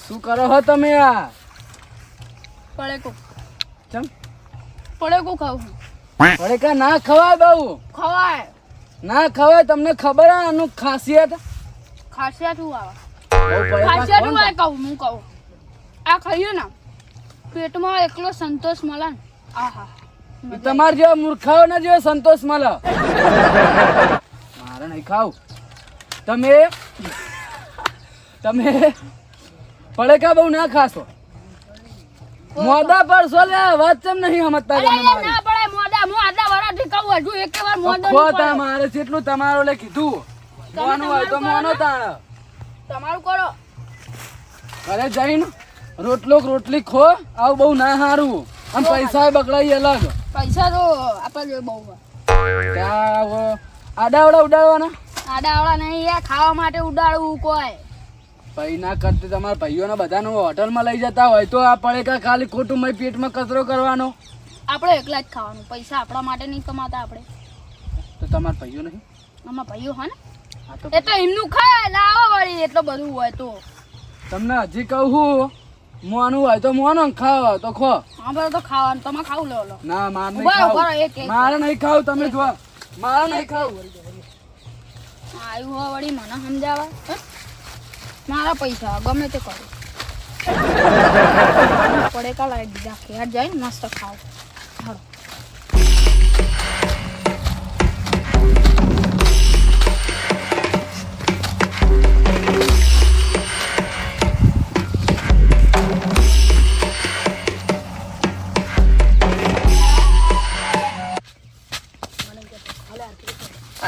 શું કરો છો તમે આ? પળેકો ચમ પળેકો ખાવ પડીકા ના ખવાય બહુ, ખવાય ના ખવાય. તમને ખબર હે આનું ખાસિયત? ખાસિયત શું આવે? બહુ પડીકા ખાસિયત ખાઓ શું ને આવે કહું હું કહું. આ ખાઈએ ને પેટમાં એકલો સંતોષ મળે ને. આહા તો તમારા જેવા મૂર્ખાઓને જેવો સંતોષ મળે. મારે નહીં ખાવ. તમે પડીકા બહુ ના ખાશો. મોદા પડશો લે, વાત કેમ નહીં સમજતા અરે તમે યાર મારી? ના પડે મોડા હું આટલા વરાથી કહું હજુ એક વાર મોદો ખો નહીં તા પડે. મારે જેટલું તમારો લે કીધું. મોનું હોય તો મોનો તાણ. તમારું કરો. ઘરે જઈને રોટલી ખો. આવું બહુ ના સારું. આમ પૈસા બગડાઈ અલગ. પૈસા તો આપણા જોડે બહુ હોય. ત્યાં આડાવડા ઉડાડવાના આડાવાળા નહીં યાર, ખાવા માટે ઉડાડવું કોઈ. પૈ ના કરते તમારા ભાઈઓને બધાને હોટલમાં લઈ જતા હોય તો આ પડેકા ખાલી ખોટું મય પેટમાં કચરો કરવાનો. આપણે એકલા જ ખાવાનું. પૈસા આપણા માટે નહીં કમાતા આપણે. તો તમારા ભાઈઓ નહીં? આમાં ભાઈઓ હા ને, હા તો એ તો એમનું ખાય લાવો વળી એટલું બધું હોય તો. તમને હજી કહું મોનું હોય તો મોનો, ખાવ તો ખો. આપણે તો ખાવાનું. તમે ખાવું લો લો. ના મારે નહીં ઉભા રહો, ઉભા રહો, ખાવું. એક એક. મારે નહીં ખાવું. તમે જો મારે નહીં ખાવું. આવ્યું હોય વળી મને સમજાવા. હે? મારા પૈસા ગમે તે કરું. પડે કાલા એક બીજા ખેર જાય ને મસ્ત ખાવ. હાલો.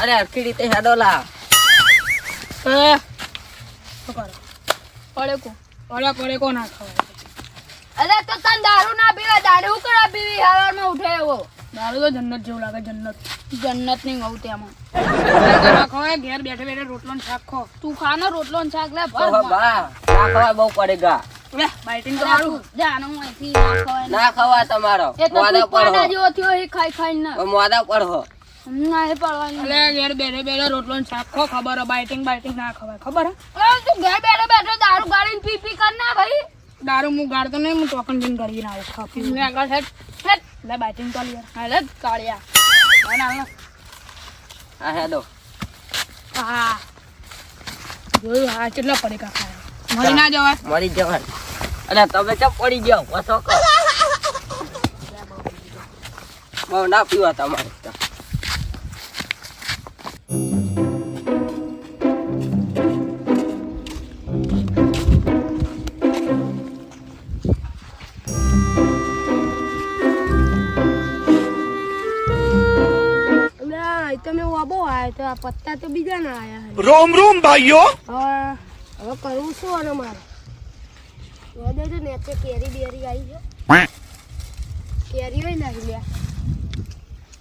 અરે આખી રીતે હેડો લા. શું કરો? પડેકો ના ખવાય. અરે તો તને દારૂ ના પીવાય. દારૂ શું કરવા પીવી? હવારમાં ઉઠે એવો દારૂ તો જન્નત જેવું લાગે. જન્નત ની ગૌ તેમાં ખવાય. ઘેર બેઠે બેઠે રોટલો ને શાક ખો. તું ખા ને રોટલો ને શાક લે. ઓહો બા, ના ખવાય બહુ પડેગા. બાઈટિંગ તો સારું જાનું અહીંથી ના ખવાય. ના ખવાય તમારો. એ તો મોદા તું પર પાડા હો. જેવો થયો એ ખાઈ ખાઈને. મોદા પર હો. ના એ પડવાની. અલે ઘેર બેઠે બેઠે રોટલો ને શાક ખો. ખબર હે બાઈટિંગ ના ખવાય. ખબર હે? અરે તું ઘેર બેઠે બેઠે દારૂ ગાળીને પી કર ના ભાઈ. દારૂ હું ગાળતો નહીં. હું ચોકન જઈને કરી ના આવું ખાપી. લે આગળ હેડ હેડ. લે બાઈટિંગ તો લે. હા લે કાળિયા. ના આ હેડો. હા જોયું. હા કેટલા પડેકા ખાય. મરી ના જવાય. મરી જવાય. અરે તમે ચમ પડી ગયો પછો કો. બહુ ના પીવા તમારે તો. તમે વાબો આવ્યો તો આ પત્તા તો બીજા ના આયા. रोम रोम भाइयों હવે કરવું શું અને મારે વધે તો નેચે કેરી બેરી આવી છે. કેરી હોય નાખી લ્યા.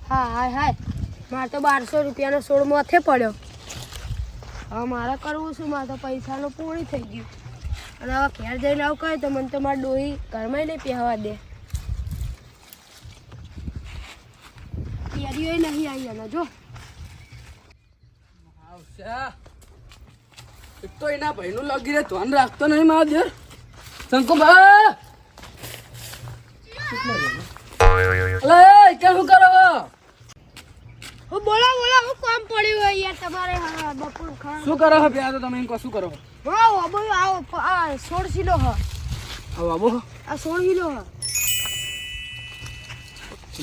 હા હાય હાય મારે તો 1200 રૂપિયાનો સોળ માથે પડ્યો. હવે મારે કરવું શું? મારે તો પૈસાનું પૂરી થઈ ગયું. અને હવે ઘેર જઈને આવું કહે તો મને તો મારી ડોહી ઘરમાં નહીં પહેવા દે. કેરીઓ નહીં આવી અને જો એક તો એના ભાઈનું લગી રે ધ્યાન રાખતો નહીં મારા દેર. શંકુભા અલે કે શું કરો? હું બોલો હું કામ પડ્યું હોય યાર તમારે. હા બપોર ખા શું કરો છો પ્યા? તો તમે એમ કહો શું કરો? હા બાબુ આવો આ 16 કિલો હ. હવે બાબુ આ 16 કિલો હ.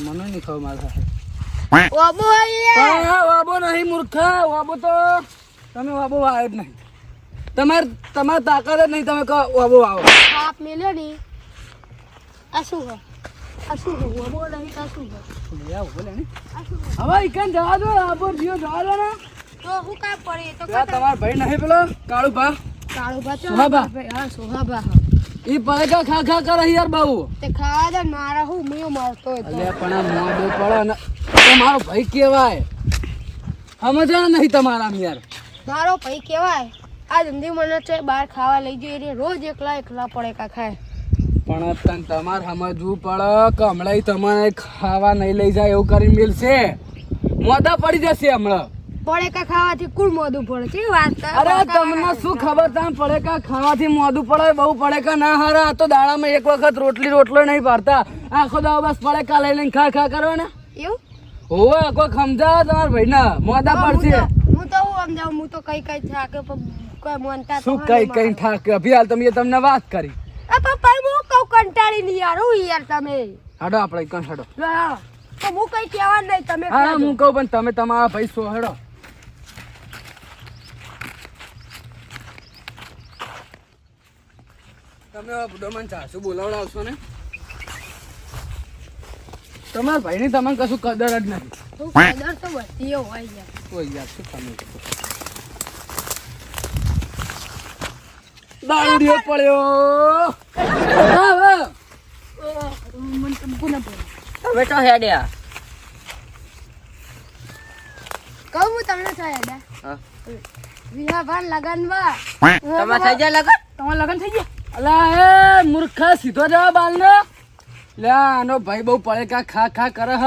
મને નહીં ખબર મારા સાથે. બાબુ યાર વાબો નહીં મૂર્ખા. વાબો તો તમે વાબો વાયો જ નહીં. તમારે તાકાત જ નહીં. તમે કહો વાબો વાવો. આપ મેલ્યો ની. આ શું હ? આ શું હ? બાબુ નહીં આ શું હ? બોલે ને આ શું હ? હવે ઈકન જવા દો. વાબો જીઓ જવા દો ને. તો હું કામ પડે તો પેલા તમારા ભાઈ નહીં પેલો કાળુ ભા કાળો ભાચો. સોહાબા. હા સોહાબા. ઈ પડેકા ખા કરે યાર બહુ. તે ખાવા દે મારા હું મેં મારતો હતો. અલે પણ આ મોઢું પડે ને તમારો ભાઈ કેવાય. સમજણ નહીં તમારા યાર. મારો ભાઈ કહેવાય. આ ધંધી મને છે બહાર ખાવા લઈ જઈએ એટલે રોજ એકલા પડેકા ખાય. પણ તમારે સમજવું પડે કે હમણાં તમારે ખાવા નહીં લઈ જાય એવું કરી મિલશે. મોઢા પડી જશે હમણાં. પડેકા ખાવાથી કુલ મોઢું પડે કેવી વાત કરે? અરે તમને શું ખબર તમે પડેકા ખાવાથી મોઢું પડે બહુ પડેકા ના હારા આ તો દાડામાં એક વખત રોટલો નહીં પાડતા આખો દાડો બસ પડેકા લઈ લઈને ખા કરવાના એવું હોવે કોઈ સમજાવો તમારા ભાઈને મોઢા પડશે હું તો હું સમજાવું હું તો કઈ થાકે પણ કોઈ મનતા તો શું કઈ ઠાક અભી હાલ તમે તમને વાત કરી આ પપ્પા હું કહું કંટાળી નહીં યાર હું યાર તમે હાડો આપણે કણ હાડો હા તો હું કઈ કહેવા નહીં તમે હા કહેજો. હું કહું પણ તમે તમારા ભાઈ સો હેડો તમે બુડો મને ચાસુ બોલાવડાવશો ને તમારા ભાઈની તમને કશું કદર જ નથી હું કદર તો બધી હોય યાર કોઈ યાર શું તમે દારૂડિયો પડ્યો હા, હા. મને તો પુનઃ બોલો તમે તો હેડ્યા કહું હું તમને થાય હેડા હા. વિવાહ ભાન લગનમાં તમે થઈ જાય લગન તમારે લગન થઈ ગયા અલા એ મૂર્ખા સીધો જવાબ આલને લે આનો ભાઈ બહુ પડે કા ખા કરે હ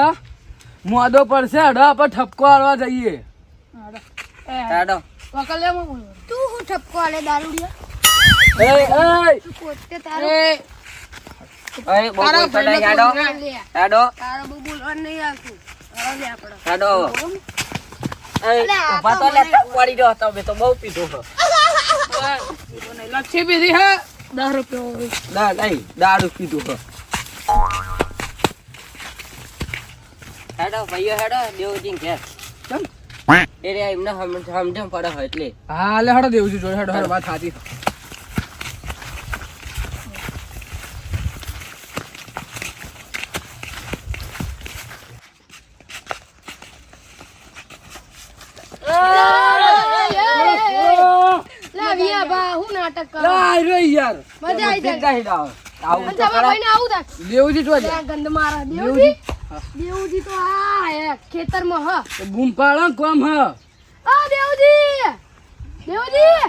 મોદો પડશે હડો આપણે ઠપકો આલવા જઈએ હેડો તું હું ઠપકો આલે દારૂડિયા એ તું પોતે તારો અરે બહુ બોલ પડાય હેડો હેડો તારો બહુ બોલવાનું નહીં આવતું હવે લે આપણે હેડો એ અલે આ ઉભા તો તો લે પડી રહ્યો તમે તો બહુ પીધું છે લચ્છી પીધી હે 10 રૂપિયા નહીં દારૂ પીધું છે હેડો ભાઈઓ હેડો દેવજી ઘેર કેમ? એ રે એમને સમજણ પડે હોય એટલે હા લે હડો દેવજી જોડે હડો હડો વાત સાચી લે વિયા બા હું નાટક કરું લા રે યાર મજા આવી જાય હેડો આવું અને તમારા ભાઈને આવું થાય દેવજી જો ત્યાં ગંધ મારા દેવજી દેવજી તો આ હે ખેતરમાં હ બૂમ પાડો કોમ હ આ દેવજી દેવજી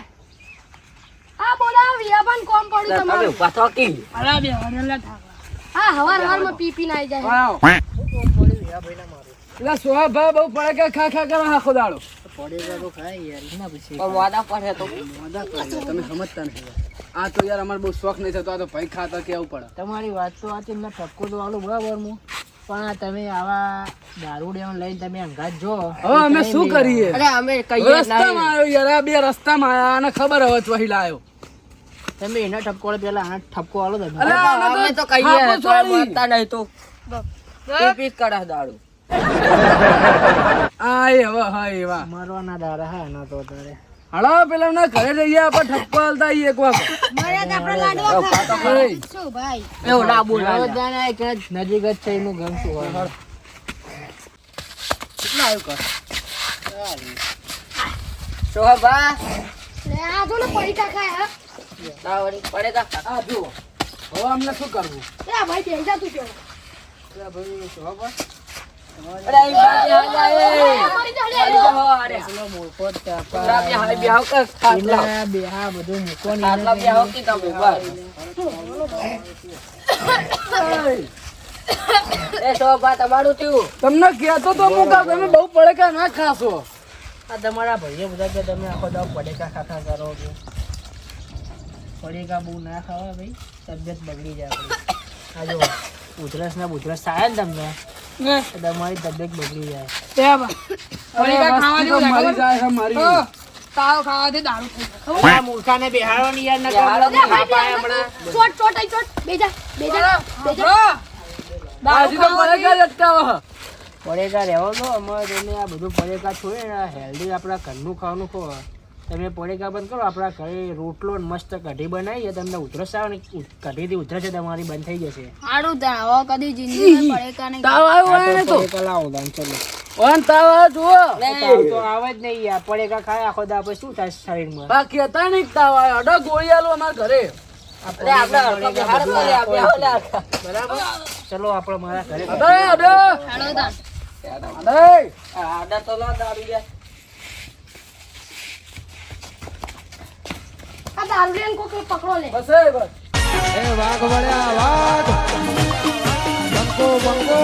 આ બોલા વિયાબાન કોમ પડ્યું તમે તમારું ઉભા તો કી અલા બે હરેલા ઠાકરા હા હવારમાં પી ના આવી જાય આવ લા સોહા ભા બહુ પડે કા ખા કરે આખો દાડો પણ વાદા પડે તો મજા કરે તમે સમજતા નથી આ તો યાર અમારે બહુ શોખ નહીં થતો આ તો ભાઈ ખાતા કેવું પડે તમારી વાત તો આ એમને ઠપકો તો આલું બરાબર હું પણ આ તમે આવા દારૂડિયાઓ લઈને તમે અંગાત જો હવે અમે શું કરીએ અરે અમે કહીએ રસ્તામાં આવ્યો યાર આ બે રસ્તામાં આયા આને ખબર હવે ચોહી લાયો તમે એના ઠપકો પેલા આ ઠપકો આલો તમે અલા, આને અમે તો કહીએ થાપો તો છોડી. વાંચતા નહીં તો પીસ કરે દારૂ આય હવે હા એવા મારવાના દાડા હા એના તો તારે હળો પેલા ના ઘરે જઈએ આપણે ઠપકો આલતા આઈએ એક વખત મર્યાદા આપણે લાડવા ખાતા શું ભાઈ એવું ના બોલાય જાણે કે નજીક જ છે એનું ગમ શું હોય કેટલા આવ્યું કર શોભા લે આ જો ને પૈસા ખાય હા દાવરી પડે કા આ જુઓ હવે અમને શું કરવું લે ભાઈ બેસા તું કેવો ભાઈ શોભા અરે એ બાજે હાલ્યા એ મરી જા લે અરે પેલો મૂર્ખો જ છે છોકરા બે હાય બે હાવ કે ખાટલા એના બે હા બધું મૂકો ને ખાટલા બે હાવ કે તમે બસ એ શોભા તમારું થયું તમને કહેતો તો હું કાં તમે બહુ પડે કા ના ખાશો આ તમારા ભાઈઓ બધા કે તમે આખો દાવ પડેકા ખાખા કરો છો પડેકા બહુ ના ખાવા ભાઈ તબિયત બગડી જાય આપણી આ જો ઉધરસ ને બુધરસ થાય ને તમને તો તમારી તબિયત બગડી જાય અરે વસ્તી તો મરી જાય છે મારી તાવ ખાવાથી દારૂ થઈ જાય આ મૂર્ખાને બેહાડવાની યાર ન બેહાડો કરો. ને બાપા હમણાં ચોટ ચોટ આઈ ચોટ બેજા હજી તો પડે કા જ અટકાવો હ. પડેકા રહેવો તો અમારે તમે આ બધું પડેકા છોડે ને હેલ્ધી આપણા ઘરનું ખાવાનું ખો તમે પડેકા બંધ કરો આપણા ઘરે રોટલો ને મસ્ત કઢી બનાવીએ તમને ઉધરસ આવે ને કઢીથી ઉધરસ તમારી બંધ થઈ જશે હારું દાવા કદી જિંદગી પડેકા નહીં તાવ આવ્યો હોય ને તો પડેકા લાવો દાન ચલો ઓન તાવ આવ્યો જુઓ તાવ તો આવે જ નહીં યાર પડેકા ખાય આખો દા પછી શું થાય શરીરમાં બાકી હતા નહીં તાવ આવ્યો અડો ગોળી આલો અમારા ઘરે અરે આપણે હાડ તો લે આપણે હાવ લે બરાબર ચલો આપણે મારા ઘરે અડો અડો હાલો દાન અડે આડા તો લા દારૂ લે આ દારૂ લેન કો કે પકડો લે બસ એ બસ એ વાઘ વળ્યા વાઘ બંકો બંકો